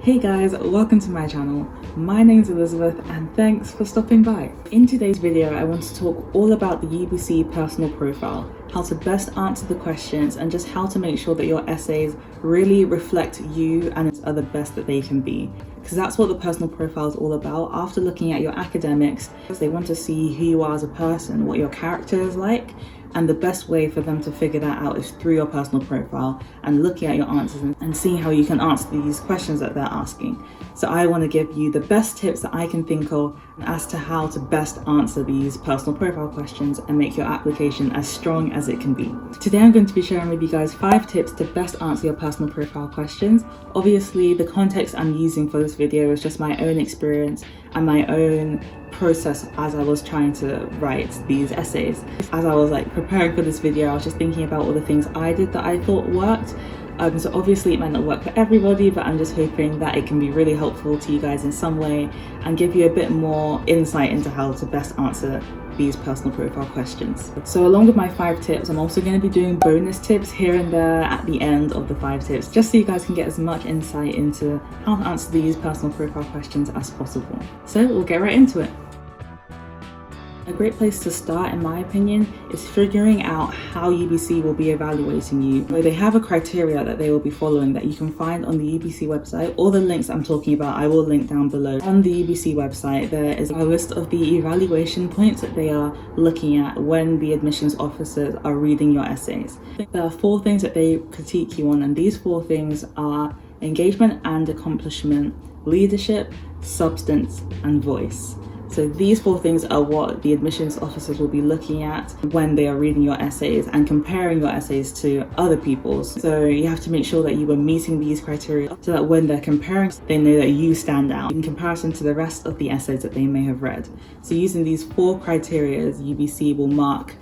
Hey guys, welcome to my channel. My name's Elizabeth and thanks for stopping by. In today's video, I want to talk all about the UBC Personal Profile, how to best answer the questions and just how to make sure that your essays really reflect you and are the best that they can be. Because that's what the personal profile is all about. After looking at your academics, they want to see who you are as a person, what your character is like, and the best way for them to figure that out is through your personal profile and looking at your answers and seeing how you can answer these questions that they're asking. So I want to give you the best tips that I can think of as to how to best answer these personal profile questions and make your application as strong as it can be. Today I'm going to be sharing with you guys 5 tips to best answer your personal profile questions. Obviously the context I'm using for this video is just my own experience and my own process as I was trying to write these essays. As I was preparing for this video, I was just thinking about all the things I did that I thought worked. So obviously it might not work for everybody, but I'm just hoping that it can be really helpful to you guys in some way and give you a bit more insight into how to best answer these personal profile questions. So along with my 5 tips, I'm also going to be doing bonus tips here and there at the end of the 5 tips, just so you guys can get as much insight into how to answer these personal profile questions as possible. So we'll get right into it. A great place to start, in my opinion, is figuring out how UBC will be evaluating you. So they have a criteria that they will be following that you can find on the UBC website. All the links I'm talking about, I will link down below. On the UBC website, there is a list of the evaluation points that they are looking at when the admissions officers are reading your essays. There are 4 things that they critique you on, and these 4 things are engagement and accomplishment, leadership, substance, and voice. So these 4 things are what the admissions officers will be looking at when they are reading your essays and comparing your essays to other people's. So you have to make sure that you are meeting these criteria so that when they're comparing, they know that you stand out in comparison to the rest of the essays that they may have read. So using these 4 criteria, UBC will mark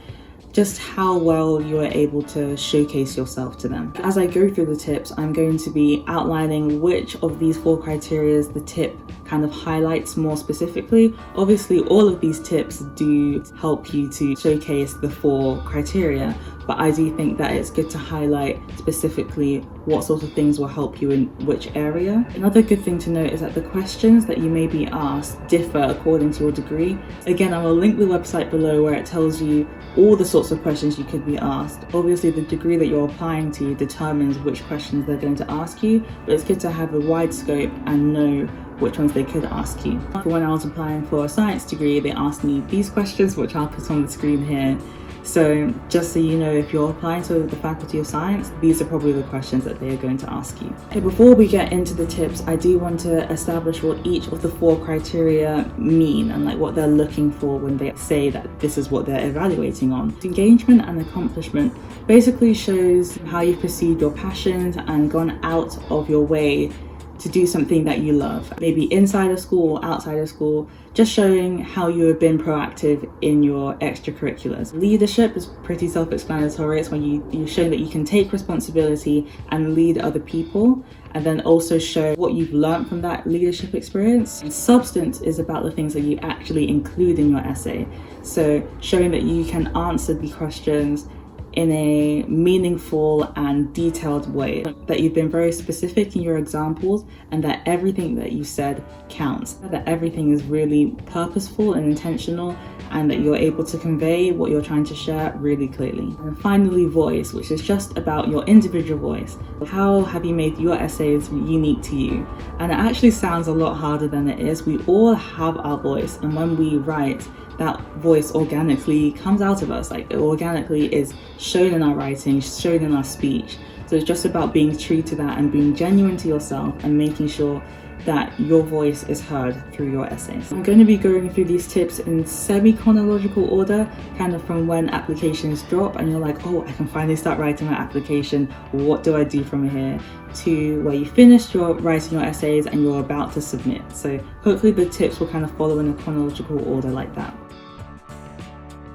just how well you are able to showcase yourself to them. As I go through the tips, I'm going to be outlining which of these 4 criteria the tip kind of highlights more specifically. Obviously, all of these tips do help you to showcase the 4 criteria, but I do think that it's good to highlight specifically what sort of things will help you in which area. Another good thing to note is that the questions that you may be asked differ according to your degree. Again, I will link the website below where it tells you all the sorts of questions you could be asked. Obviously, the degree that you're applying to determines which questions they're going to ask you, but it's good to have a wide scope and know which ones they could ask you. When I was applying for a science degree, they asked me these questions, which I'll put on the screen here. So just so you know, if you're applying to the Faculty of Science, these are probably the questions that they are going to ask you. Okay, before we get into the tips, I do want to establish what each of the 4 criteria mean and what they're looking for when they say that this is what they're evaluating on. Engagement and accomplishment basically shows how you've pursued your passions and gone out of your way to do something that you love, maybe inside of school or outside of school, just showing how you have been proactive in your extracurriculars. Leadership is pretty self-explanatory. It's when you've shown that you can take responsibility and lead other people, and then also show what you've learned from that leadership experience. And substance is about the things that you actually include in your essay. So showing that you can answer the questions in a meaningful and detailed way, that you've been very specific in your examples and that everything that you said counts, that everything is really purposeful and intentional, and that you're able to convey what you're trying to share really clearly. And finally, voice, which is just about your individual voice. How have you made your essays unique to you? And it actually sounds a lot harder than it is. We all have our voice, and when we write, that voice organically comes out of us. It organically is shown in our writing, shown in our speech. So it's just about being true to that and being genuine to yourself and making sure that your voice is heard through your essays. I'm going to be going through these tips in semi-chronological order, kind of from when applications drop and you're like, oh, I can finally start writing my application. What do I do from here? To where you finished writing your essays and you're about to submit. So hopefully the tips will kind of follow in a chronological order like that.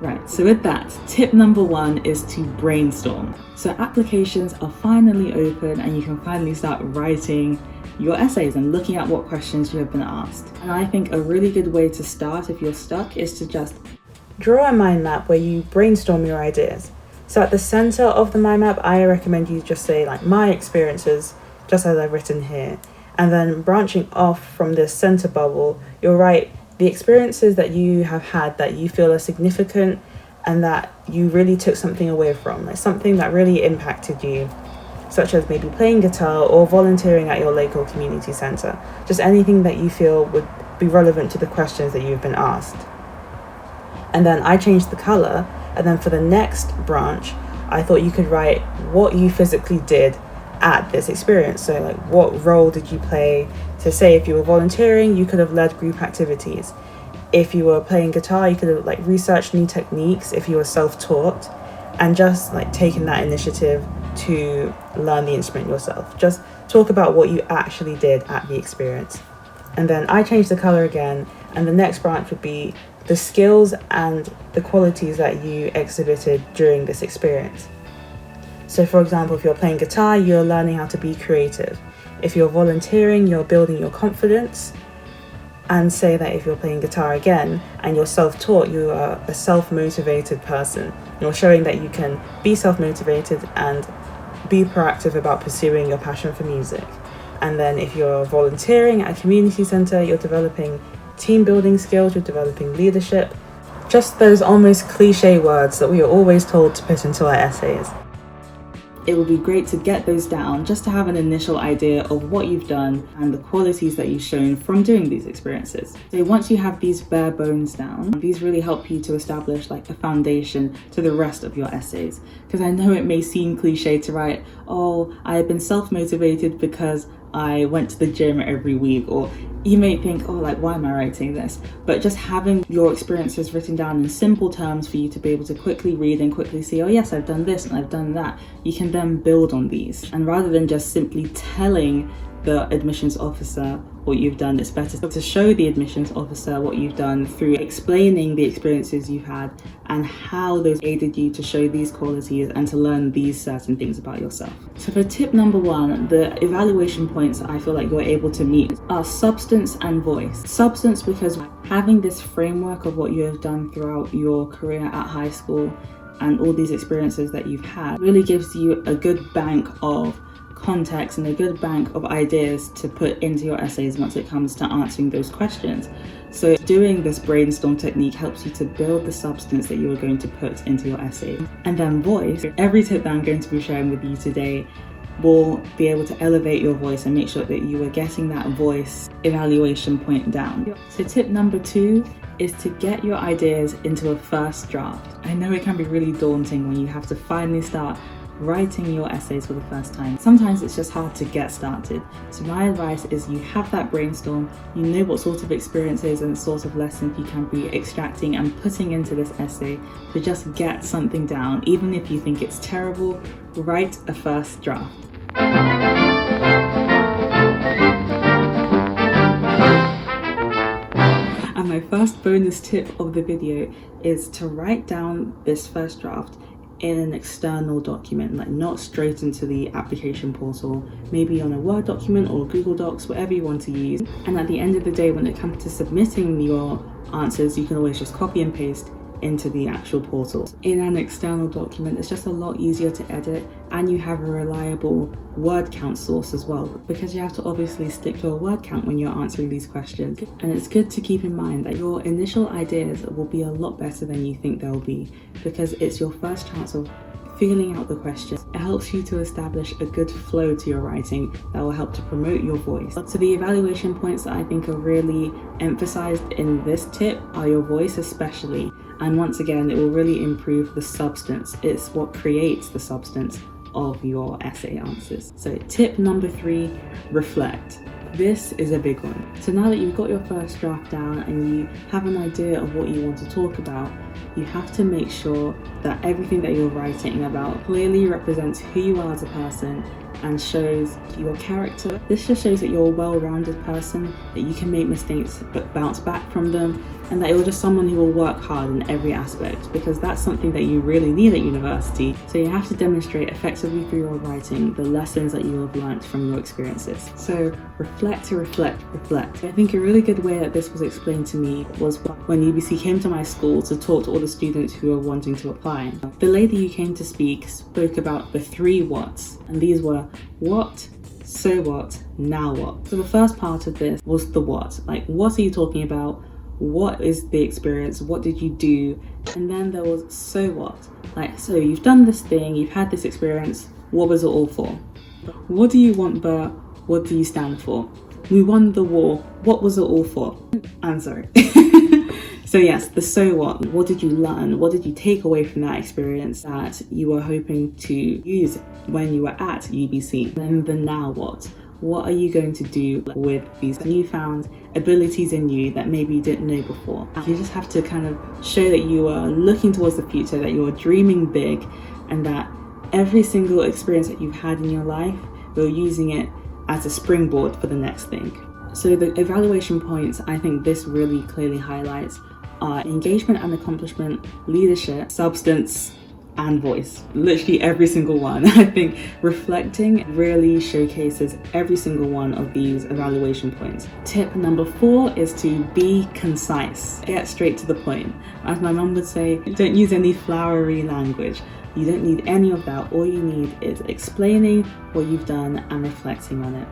Right, so with that, tip number 1 is to brainstorm. So applications are finally open and you can finally start writing your essays and looking at what questions you have been asked. And I think a really good way to start if you're stuck is to just draw a mind map where you brainstorm your ideas. So at the center of the mind map, I recommend you just say my experiences, just as I've written here. And then branching off from this center bubble, you'll write the experiences that you have had that you feel are significant and that you really took something away from, like something that really impacted you, such as maybe playing guitar or volunteering at your local community center. Just anything that you feel would be relevant to the questions that you've been asked. And then I changed the color, and then for the next branch, I thought you could write what you physically did at this experience. So like, what role did you play? To say, if you were volunteering, you could have led group activities. If you were playing guitar, you could have like researched new techniques. If you were self-taught, and just like taken that initiative to learn the instrument yourself. Just talk about what you actually did at the experience. And then I changed the color again, and the next branch would be the skills and the qualities that you exhibited during this experience. So for example, if you're playing guitar, you're learning how to be creative. If you're volunteering, you're building your confidence. And say that if you're playing guitar again and you're self-taught, you are a self-motivated person. You're showing that you can be self-motivated and be proactive about pursuing your passion for music. And then if you're volunteering at a community center, you're developing team building skills, you're developing leadership. Just those almost cliche words that we are always told to put into our essays. It would be great to get those down just to have an initial idea of what you've done and the qualities that you've shown from doing these experiences. So once you have these bare bones down, these really help you to establish like a foundation to the rest of your essays. Because I know it may seem cliche to write, oh, I've been self-motivated because I went to the gym every week, or you may think, oh, like, why am I writing this? But just having your experiences written down in simple terms for you to be able to quickly read and quickly see, oh yes, I've done this and I've done that, you can then build on these. And rather than just simply telling the admissions officer what you've done, it's better to show the admissions officer what you've done through explaining the experiences you've had and how those aided you to show these qualities and to learn these certain things about yourself. So for tip number 1, the evaluation points I feel like you're able to meet are substance and voice. Substance because having this framework of what you have done throughout your career at high school and all these experiences that you've had really gives you a good bank of context and a good bank of ideas to put into your essays once it comes to answering those questions. So doing this brainstorm technique helps you to build the substance that you are going to put into your essay. And then voice, every tip that I'm going to be sharing with you today will be able to elevate your voice and make sure that you are getting that voice evaluation point down. So tip number 2 is to get your ideas into a first draft. I know it can be really daunting when you have to finally start writing your essays for the first time. Sometimes it's just hard to get started. So my advice is you have that brainstorm, you know what sort of experiences and sort of lessons you can be extracting and putting into this essay to just get something down. Even if you think it's terrible, write a first draft. And my first bonus tip of the video is to write down this first draft in an external document, like not straight into the application portal, maybe on a Word document or Google Docs, whatever you want to use. And at the end of the day, when it comes to submitting your answers, you can always just copy and paste into the actual portal. In an external document, it's just a lot easier to edit, and you have a reliable word count source as well, because you have to obviously stick to a word count when you're answering these questions. And it's good to keep in mind that your initial ideas will be a lot better than you think they'll be, because it's your first chance of feeling out the questions. It helps you to establish a good flow to your writing that will help to promote your voice. So the evaluation points that I think are really emphasized in this tip are your voice especially. And once again, it will really improve the substance. It's what creates the substance of your essay answers. So tip number 3, reflect. This is a big one. So now that you've got your first draft down and you have an idea of what you want to talk about, you have to make sure that everything that you're writing about clearly represents who you are as a person and shows your character. This just shows that you're a well-rounded person, that you can make mistakes but bounce back from them, and that you're just someone who will work hard in every aspect, because that's something that you really need at university. So you have to demonstrate effectively through your writing the lessons that you have learned from your experiences. So reflect, reflect, reflect. I think a really good way that this was explained to me was when UBC came to my school to talk to all the students who were wanting to apply. The lady who came to speak spoke about the 3 whats, and these were what, so what, now what? So the first part of this was the what. Like, what are you talking about? What is the experience? What did you do? And then there was so what. Like, so you've done this thing, you've had this experience, what was it all for? What do you want, but what do you stand for? We won the war, what was it all for? I'm sorry. So yes, the so what. What did you learn? What did you take away from that experience that you were hoping to use when you were at UBC? And the now what. What are you going to do with these newfound abilities in you that maybe you didn't know before? You just have to kind of show that you are looking towards the future, that you're dreaming big, and that every single experience that you've had in your life, you're using it as a springboard for the next thing. So the evaluation points, I think this really clearly highlights are engagement and accomplishment, leadership, substance, and voice. Literally every single one. I think reflecting really showcases every single one of these evaluation points. Tip number 4 is to be concise. Get straight to the point. As my mum would say, don't use any flowery language. You don't need any of that. All you need is explaining what you've done and reflecting on it.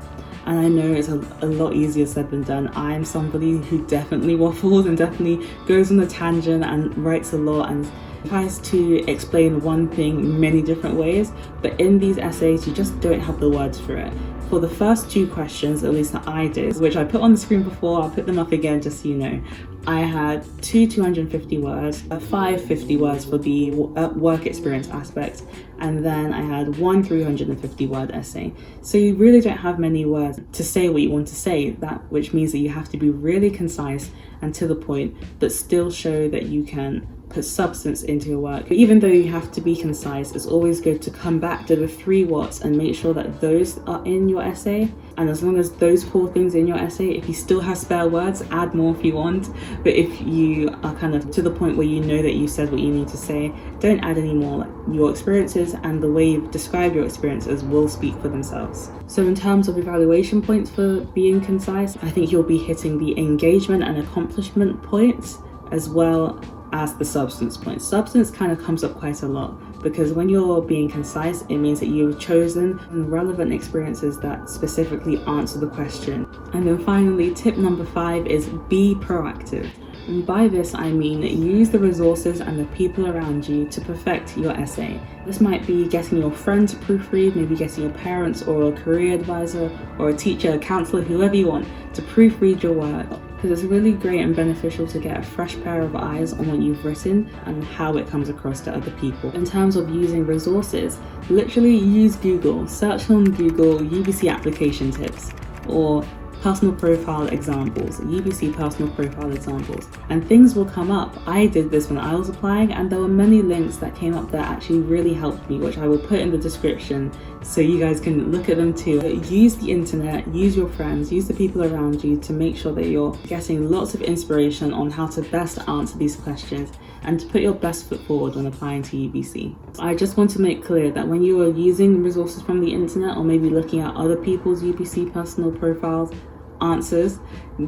And I know it's a lot easier said than done. I am somebody who definitely waffles and definitely goes on a tangent and writes a lot and tries to explain one thing many different ways. But in these essays, you just don't have the words for it. For the first 2 questions, at least that I did, which I put on the screen before, I'll put them up again just so you know. I had 2 250 words, 5 50 words for the work experience aspect, and then I had 1 350 word essay. So you really don't have many words to say what you want to say, which means that you have to be really concise and to the point, but still show that you can put substance into your work. But even though you have to be concise, it's always good to come back to the 3 what's and make sure that those are in your essay. And as long as those 4 things in your essay, if you still have spare words, add more if you want. But if you are kind of to the point where you know that you said what you need to say, don't add any more. Your experiences and the way you've described your experiences will speak for themselves. So in terms of evaluation points for being concise, I think you'll be hitting the engagement and accomplishment points as well as the substance points. Substance kind of comes up quite a lot because when you're being concise, it means that you've chosen relevant experiences that specifically answer the question. And then finally, tip number 5 is be proactive. And by this, I mean use the resources and the people around you to perfect your essay. This might be getting your friend to proofread, maybe getting your parents or a career advisor or a teacher, a counselor, whoever you want to proofread your work. Because it's really great and beneficial to get a fresh pair of eyes on what you've written and how it comes across to other people. In terms of using resources, literally use Google. Search on Google UBC application tips or personal profile examples, UBC personal profile examples, and things will come up. I did this when I was applying and there were many links that came up that actually really helped me, which I will put in the description so you guys can look at them too. Use the internet, use your friends, use the people around you to make sure that you're getting lots of inspiration on how to best answer these questions and to put your best foot forward when applying to UBC. I just want to make clear that when you are using resources from the internet or maybe looking at other people's UBC personal profiles answers,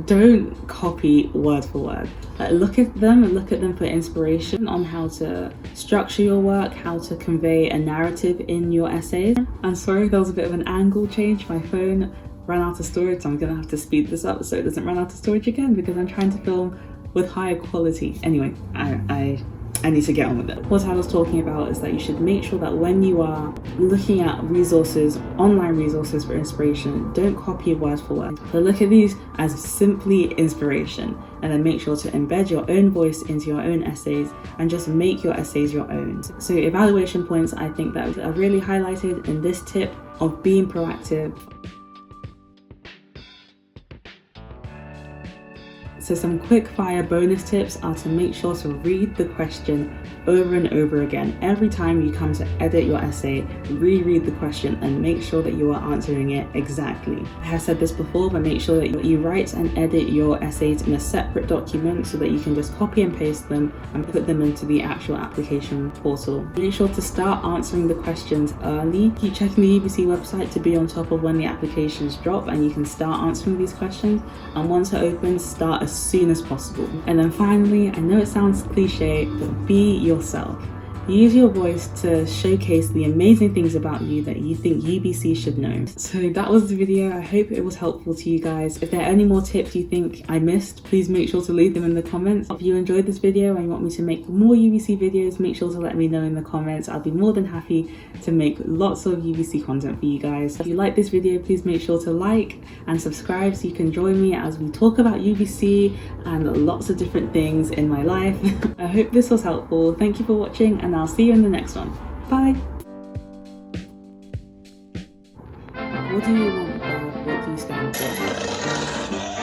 don't copy word for word. Look at them for inspiration on how to structure your work, how to convey a narrative in your essays. I'm sorry, there was a bit of an angle change. My phone ran out of storage, so I'm gonna have to speed this up so it doesn't run out of storage again because I'm trying to film with higher quality. Anyway, I need to get on with it. What I was talking about is that you should make sure that when you are looking at resources, online resources for inspiration, don't copy word for word. But look at these as simply inspiration and then make sure to embed your own voice into your own essays and just make your essays your own. So evaluation points, I think that are really highlighted in this tip of being proactive. So some quick fire bonus tips are to make sure to read the question over and over again. Every time you come to edit your essay, reread the question and make sure that you are answering it exactly. I have said this before, but make sure that you write and edit your essays in a separate document so that you can just copy and paste them and put them into the actual application portal. Make sure to start answering the questions early. Keep checking the UBC website to be on top of when the applications drop and you can start answering these questions. And once it opens, start as soon as possible. And then finally, I know it sounds cliche, but be yourself. Use your voice to showcase the amazing things about you that you think UBC should know. So that was the video. I hope it was helpful to you guys. If there are any more tips you think I missed, please make sure to leave them in the comments. If you enjoyed this video and you want me to make more UBC videos, make sure to let me know in the comments. I'll be more than happy to make lots of UBC content for you guys. If you like this video, please make sure to like and subscribe so you can join me as we talk about UBC and lots of different things in my life. I hope this was helpful. Thank you for watching, and I'll see you in the next one. Bye! What do you want, Bob? What do you stand for?